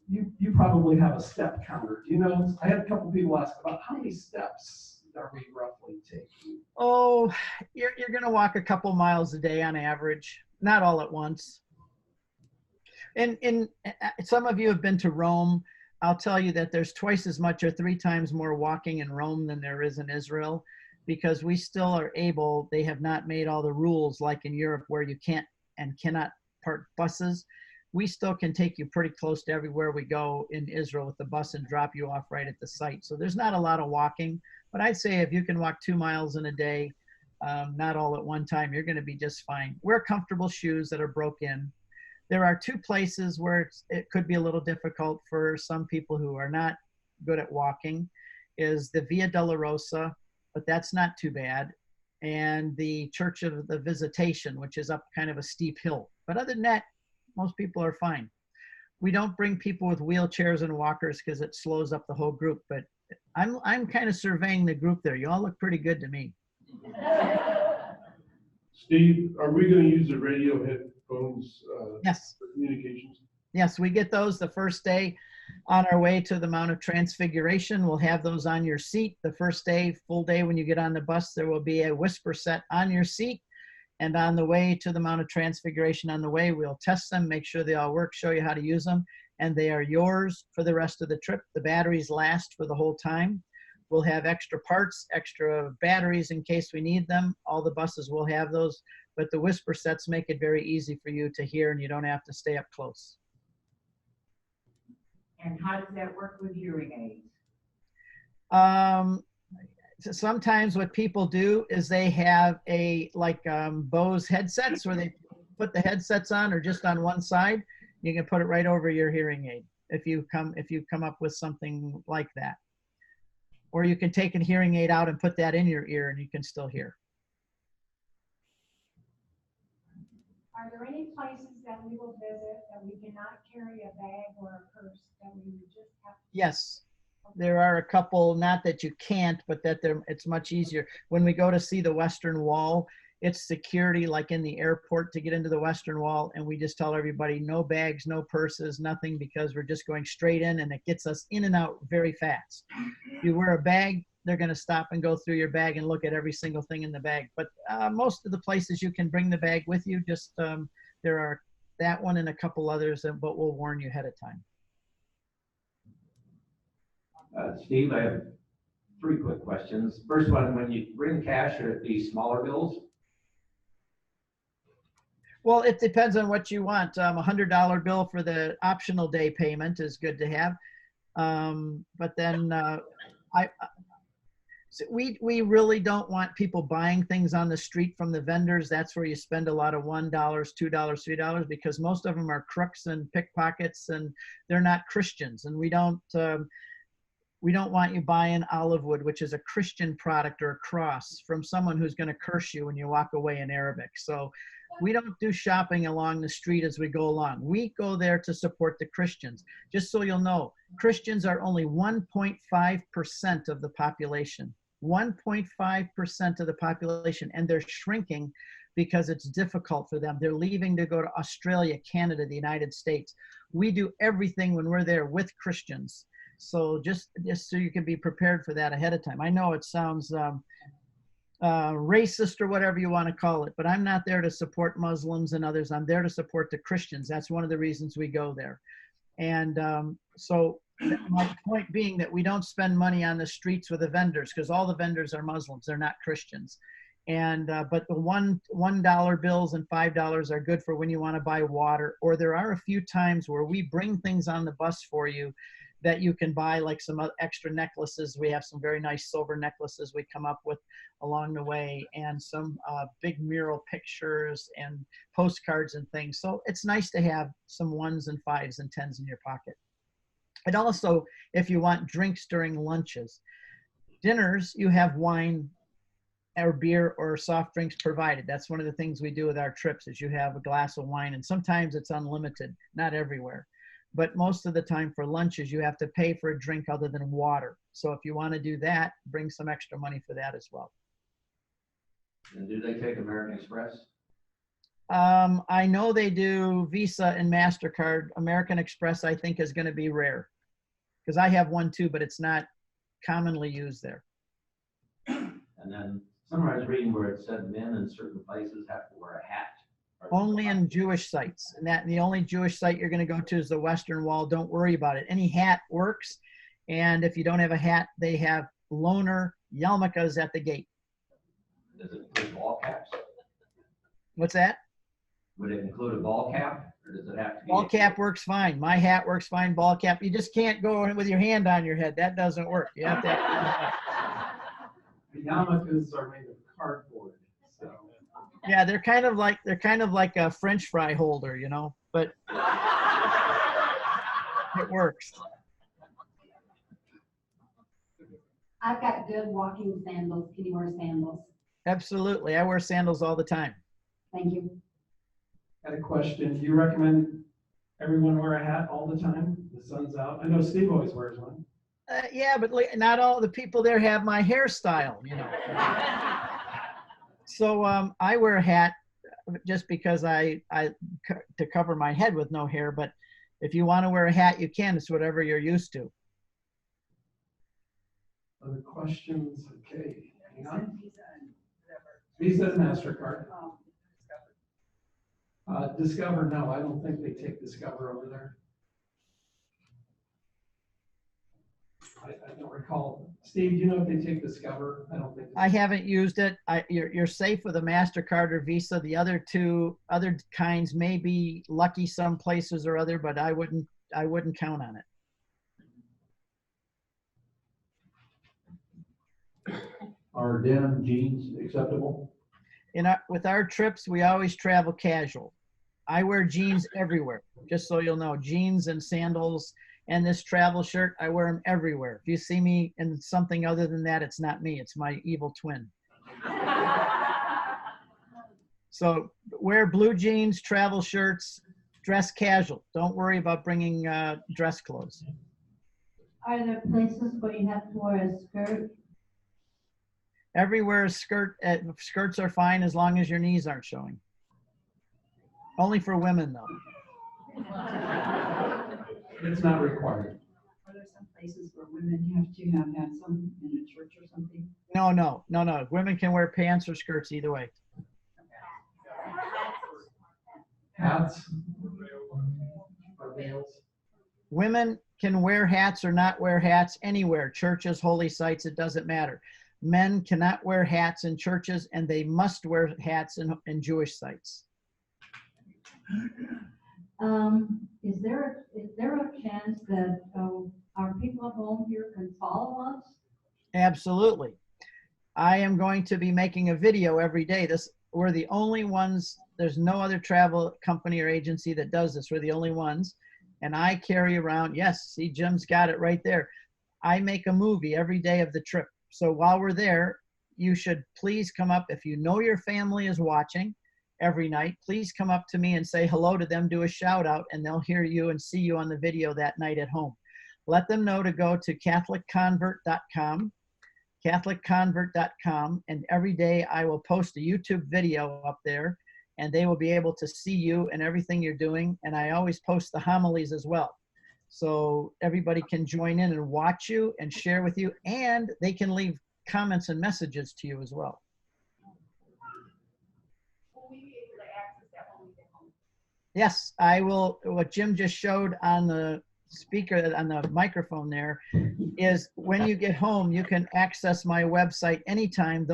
you probably have a step counter. Do you know? I had a couple people ask about how many steps are we roughly taking?
Oh, you're going to walk a couple miles a day on average, not all at once. And some of you have been to Rome. I'll tell you that there's twice as much or 3 times more walking in Rome than there is in Israel, because we still are able, they have not made all the rules like in Europe where you can't and cannot park buses. We still can take you pretty close to everywhere we go in Israel with the bus and drop you off right at the site. So there's not a lot of walking, but I'd say if you can walk 2 miles in a day, not all at one time, you're going to be just fine. Wear comfortable shoes that are broke in. There are 2 places where it could be a little difficult for some people who are not good at walking, is the Via Dolorosa, but that's not too bad, and the Church of the Visitation, which is up kind of a steep hill. But other than that, most people are fine. We don't bring people with wheelchairs and walkers because it slows up the whole group, but I'm kind of surveying the group there. You all look pretty good to me.
Steve, are we going to use the radio headphones
Yes.
for communications?
Yes, we get those the first day on our way to the Mount of Transfiguration. We'll have those on your seat. The first day, full day, when you get on the bus, there will be a whisper set on your seat. And on the way to the Mount of Transfiguration, on the way, we'll test them, make sure they all work, show you how to use them. And they are yours for the rest of the trip. The batteries last for the whole time. We'll have extra parts, extra batteries in case we need them. All the buses will have those, but the whisper sets make it very easy for you to hear and you don't have to stay up close.
And how does that work with hearing aids?
So sometimes what people do is they have Bose headsets where they put the headsets on or just on one side. You can put it right over your hearing aid if you come up with something like that. Or you can take a hearing aid out and put that in your ear and you can still hear.
Are there any places that we will visit that we cannot carry a bag or a purse, that we would just have to?
Yes, there are a couple, not that you can't, but that it's much easier. When we go to see the Western Wall, it's security like in the airport to get into the Western Wall, and we just tell everybody no bags, no purses, nothing, because we're just going straight in and it gets us in and out very fast. If you wear a bag, they're going to stop and go through your bag and look at every single thing in the bag. But most of the places you can bring the bag with you. Just there are that one and a couple others, but we'll warn you ahead of time.
Steve, I have 3 quick questions. First one, when you bring cash, are these smaller bills?
Well, it depends on what you want. $100 bill for the optional day payment is good to have. But then we really don't want people buying things on the street from the vendors. That's where you spend a lot of $1, $2, $3, because most of them are crooks and pickpockets, and they're not Christians. And we don't want you buying olive wood, which is a Christian product, or a cross, from someone who's going to curse you when you walk away in Arabic. So we don't do shopping along the street as we go along. We go there to support the Christians. Just so you'll know, Christians are only 1.5% of the population. 1.5% of the population, and they're shrinking because it's difficult for them. They're leaving to go to Australia, Canada, the United States. We do everything when we're there with Christians. So just so you can be prepared for that ahead of time. I know it sounds racist or whatever you want to call it, but I'm not there to support Muslims and others. I'm there to support the Christians. That's one of the reasons we go there. And so my point being that we don't spend money on the streets with the vendors, because all the vendors are Muslims. They're not Christians. And but the $1 bills and $5 are good for when you want to buy water, or there are a few times where we bring things on the bus for you that you can buy, like some extra necklaces. We have some very nice silver necklaces we come up with along the way, and some big mural pictures and postcards and things. So it's nice to have some 1s and 5s and 10s in your pocket. And also, if you want drinks during lunches, dinners, you have wine or beer or soft drinks provided. That's one of the things we do with our trips, is you have a glass of wine, and sometimes it's unlimited, not everywhere. But most of the time for lunches, you have to pay for a drink other than water. So if you want to do that, bring some extra money for that as well.
And do they take American Express?
I know they do Visa and MasterCard. American Express, I think, is going to be rare, because I have one too, but it's not commonly used there.
And then somewhere I was reading where it said men in certain places have to wear a hat.
Only in Jewish sites. And the only Jewish site you're going to go to is the Western Wall. Don't worry about it. Any hat works. And if you don't have a hat, they have loaner yarmulkes at the gate.
Does it include ball caps?
What's that?
Would it include a ball cap, or does it have to be?
Ball cap works fine. My hat works fine. Ball cap. You just can't go with your hand on your head. That doesn't work. You have to have
The yarmulkes are made of cardboard. So.
Yeah, they're kind of like a French fry holder, you know, but it works.
I've got good walking sandals. Can you wear sandals?
Absolutely. I wear sandals all the time.
Thank you.
Got a question. Do you recommend everyone wear a hat all the time? The sun's out. I know Steve always wears one.
Yeah, but not all the people there have my hairstyle, you know. So I wear a hat just because to cover my head with no hair. But if you want to wear a hat, you can. It's whatever you're used to.
Other questions? Okay. Hang on. Visa and MasterCard. Discover, no, I don't think they take Discover over there. I don't recall. Steve, do you know if they take Discover? I don't think.
I haven't used it. You're safe with a MasterCard or Visa. The other kinds may be lucky some places or other, but I wouldn't count on it.
Are denim jeans acceptable?
With our trips, we always travel casual. I wear jeans everywhere, just so you'll know. Jeans and sandals and this travel shirt, I wear them everywhere. If you see me in something other than that, it's not me. It's my evil twin. So wear blue jeans, travel shirts, dress casual. Don't worry about bringing dress clothes.
Are there places where you have to wear a skirt?
Everywhere skirts are fine as long as your knees aren't showing. Only for women, though.
It's not required.
places where women have to have had some in a church or something?
No. Women can wear pants or skirts either way.
Hats or veils.
Women can wear hats or not wear hats anywhere, churches, holy sites, it doesn't matter. Men cannot wear hats in churches, and they must wear hats in Jewish sites.
Is there a chance that our people at home here can follow us?
Absolutely. I am going to be making a video every day. We're the only ones, there's no other travel company or agency that does this. We're the only ones. And I carry around, yes, see, Jim's got it right there. I make a movie every day of the trip. So while we're there, you should please come up. If you know your family is watching every night, please come up to me and say hello to them, do a shout out, and they'll hear you and see you on the video that night at home. Let them know to go to CatholicConvert.com, CatholicConvert.com, and every day I will post a YouTube video up there, and they will be able to see you and everything you're doing. And I always post the homilies as well. So everybody can join in and watch you and share with you, and they can leave comments and messages to you as well.
Will we be able to access that when we get home?
Yes, I will. What Jim just showed on the speaker, on the microphone there, is when you get home, you can access my website anytime.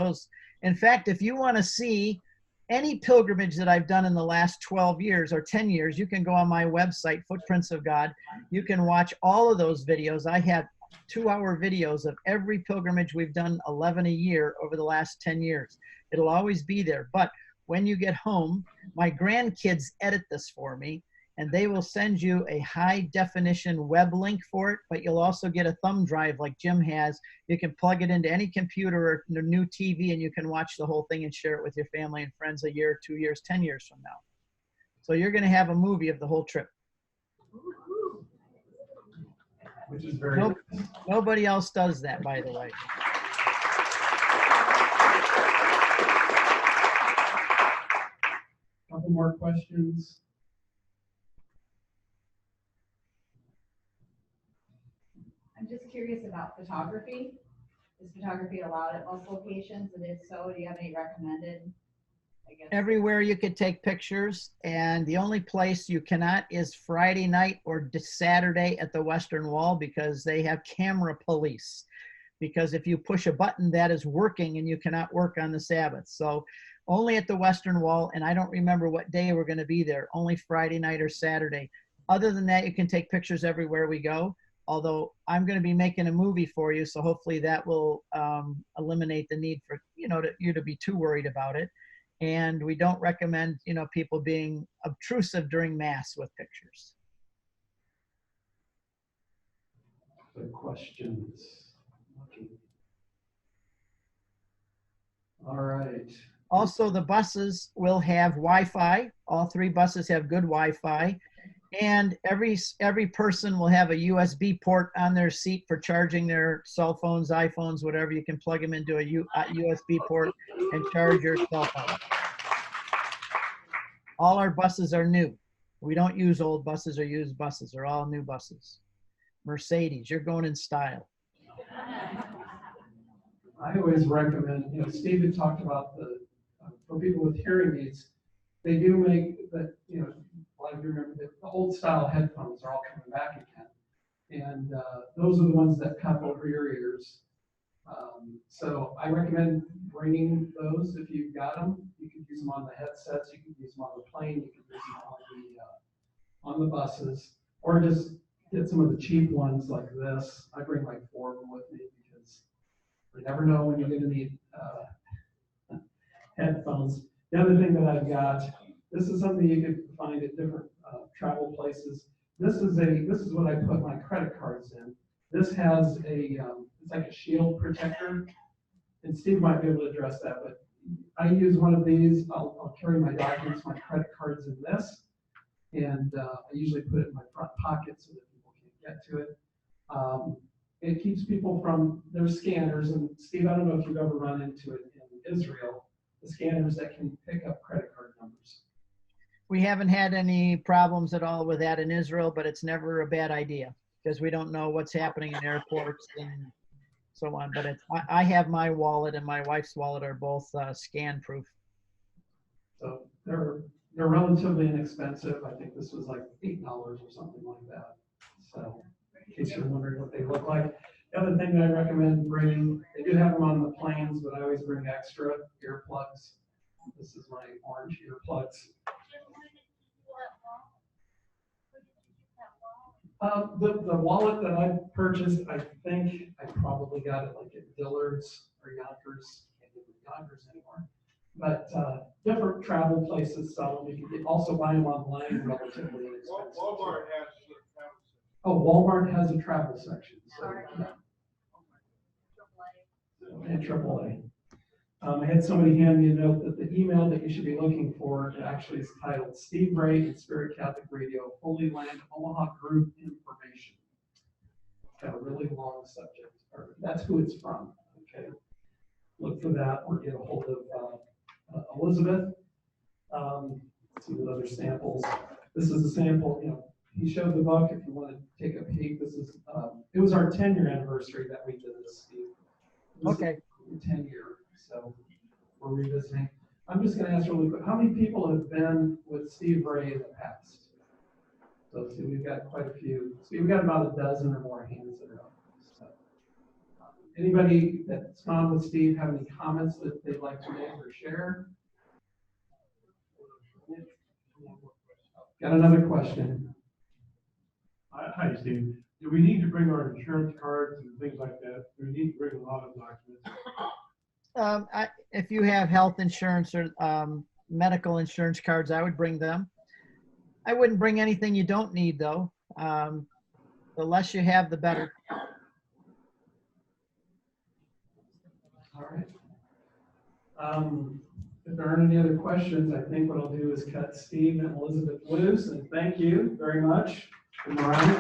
In fact, if you want to see any pilgrimage that I've done in the last 12 years or 10 years, you can go on my website, Footprints of God. You can watch all of those videos. I have 2-hour videos of every pilgrimage we've done, 11 a year over the last 10 years. It'll always be there. But when you get home, my grandkids edit this for me, and they will send you a high definition web link for it, but you'll also get a thumb drive like Jim has. You can plug it into any computer or new TV, and you can watch the whole thing and share it with your family and friends a year, 2 years, 10 years from now. So you're going to have a movie of the whole trip.
Which is very nice.
Nobody else does that, by the way.
Couple more questions.
I'm just curious about photography. Is photography allowed at most locations? And if so, do you have any recommended? I guess.
Everywhere you could take pictures, and the only place you cannot is Friday night or Saturday at the Western Wall, because they have camera police. Because if you push a button, that is working, and you cannot work on the Sabbath. So only at the Western Wall, and I don't remember what day we're going to be there, only Friday night or Saturday. Other than that, you can take pictures everywhere we go. Although I'm going to be making a movie for you, so hopefully that will eliminate the need for you to be too worried about it. And we don't recommend people being obtrusive during Mass with pictures.
The questions. Okay. All right.
Also, the buses will have Wi-Fi. All 3 buses have good Wi-Fi. And every person will have a USB port on their seat for charging their cell phones, iPhones, whatever. You can plug them into a USB port and charge your cell phone. All our buses are new. We don't use old buses or used buses. They're all new buses. Mercedes, you're going in style.
I always recommend, Steve had talked about for people with hearing aids, they do make that, like you remember the old style headphones are all coming back again. And those are the ones that cup over your ears. So I recommend bringing those if you've got them. You can use them on the headsets, you can use them on the plane, you can use them on the buses, or just get some of the cheap ones like this. I bring like 4 of them with me because you never know when you're going to need headphones. The other thing that I've got, this is something you can find at different travel places. This is what I put my credit cards in. This has it's like a shield protector, and Steve might be able to address that, but I use one of these. I'll carry my documents, my credit cards in this, and I usually put it in my front pocket so that people can't get to it. It keeps people from their scanners, and Steve, I don't know if you've ever run into it in Israel, the scanners that can pick up credit card numbers.
We haven't had any problems at all with that in Israel, but it's never a bad idea. because we don't know what's happening in airports and so on. But I have my wallet and my wife's wallet are both scan proof.
So they're relatively inexpensive. I think this was like $8 or something like that. So in case you're wondering what they look like. The other thing that I recommend bringing, they do have them on the planes, but I always bring extra earplugs. This is my orange earplugs. The wallet that I purchased, I think I probably got it like at Dillard's or Yonkers. I can't get Yonkers anymore. But different travel places sell them. You can also buy them online relatively inexpensive.
Walmart has a travel section.
Oh, Walmart has a travel section. So, yeah. And AAA. I had somebody hand me a note that the email that you should be looking for actually is titled Steve Ray and Spirit Catholic Radio Holy Land Omaha Group Information. It's got a really long subject. Or that's who it's from. Okay, look for that or get a hold of Elizabeth. See what other samples. This is a sample. You know, he showed the book. If you want to take a peek, this is. It was our 10-year anniversary that we did this, Steve.
Okay.
10-year. So we're revisiting. I'm just going to ask really quick, how many people have been with Steve Ray in the past? So see, we've got quite a few. See, we've got about a dozen or more hands that are up. So, anybody that's gone with Steve have any comments that they'd like to make or share? Got another question.
Hi, Steve. Do we need to bring our insurance cards and things like that? Do we need to bring a lot of documents?
If you have health insurance or medical insurance cards, I would bring them. I wouldn't bring anything you don't need, though. The less you have, the better.
All right. If there aren't any other questions, I think what I'll do is cut Steve and Elizabeth loose, and thank you very much. Good morning.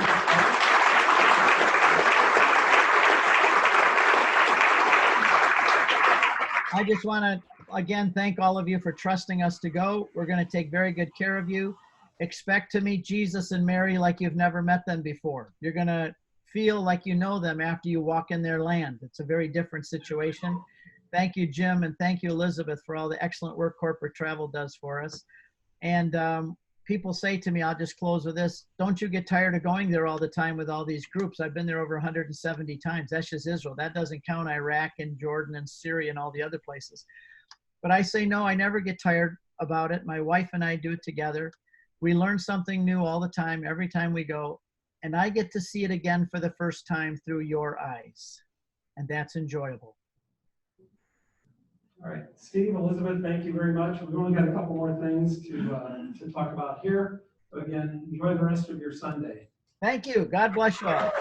I just want to, again, thank all of you for trusting us to go. We're going to take very good care of you. Expect to meet Jesus and Mary like you've never met them before. You're going to feel like you know them after you walk in their land. It's a very different situation. Thank you, Jim, and thank you, Elizabeth, for all the excellent work corporate travel does for us. And people say to me, I'll just close with this, don't you get tired of going there all the time with all these groups? I've been there over 170 times. That's just Israel. That doesn't count Iraq and Jordan and Syria and all the other places. But I say, no, I never get tired about it. My wife and I do it together. We learn something new all the time, every time we go. And I get to see it again for the first time through your eyes. And that's enjoyable.
All right, Steve, Elizabeth, thank you very much. We've only got a couple more things to talk about here. So again, enjoy the rest of your Sunday.
Thank you. God bless you all.